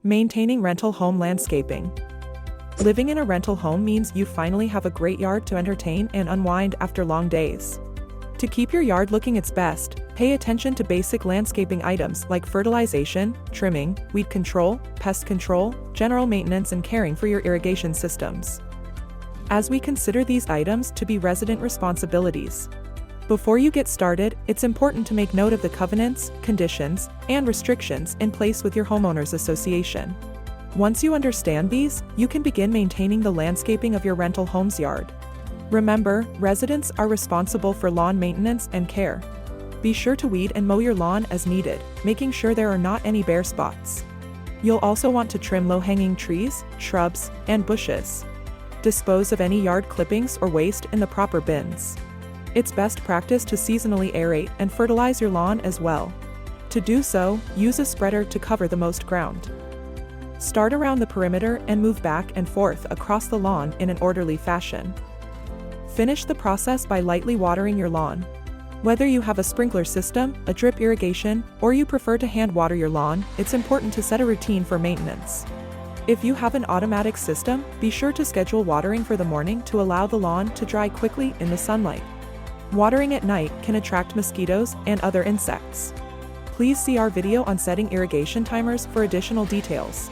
Maintaining rental home landscaping. Living in a rental home means you finally have a great yard to entertain and unwind after long days. To keep your yard looking its best, pay attention to basic landscaping items like fertilization, trimming, weed control, pest control, general maintenance, and caring for your irrigation systems, as we consider these items to be resident responsibilities. Before you get started, it's important to make note of the covenants, conditions, and restrictions in place with your homeowners association. Once you understand these, you can begin maintaining the landscaping of your rental home's yard. Remember, residents are responsible for lawn maintenance and care. Be sure to weed and mow your lawn as needed, making sure there are not any bare spots. You'll also want to trim low-hanging trees, shrubs, and bushes. Dispose of any yard clippings or waste in the proper bins. It's best practice to seasonally aerate and fertilize your lawn as well. To do so, use a spreader to cover the most ground. Start around the perimeter and move back and forth across the lawn in an orderly fashion. Finish the process by lightly watering your lawn. Whether you have a sprinkler system, a drip irrigation, or you prefer to hand water your lawn, it's important to set a routine for maintenance. If you have an automatic system, be sure to schedule watering for the morning to allow the lawn to dry quickly in the sunlight. Watering at night can attract mosquitoes and other insects. Please see our video on setting irrigation timers for additional details.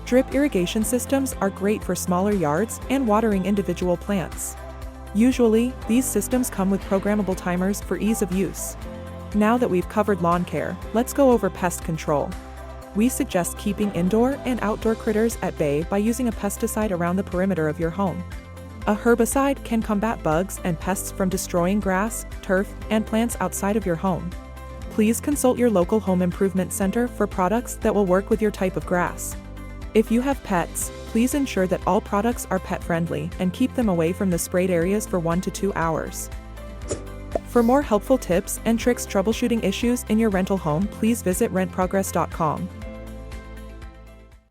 Drip irrigation systems are great for smaller yards and watering individual plants. Usually, these systems come with programmable timers for ease of use. Now that we've covered lawn care, let's go over pest control. We suggest keeping indoor and outdoor critters at bay by using a pesticide around the perimeter of your home. A herbicide can combat bugs and pests from destroying grass, turf, and plants outside of your home. Please consult your local home improvement center for products that will work with your type of grass. If you have pets, please ensure that all products are pet-friendly and keep them away from the sprayed areas for 1 to 2 hours. For more helpful tips and tricks troubleshooting issues in your rental home, please visit rentprogress.com.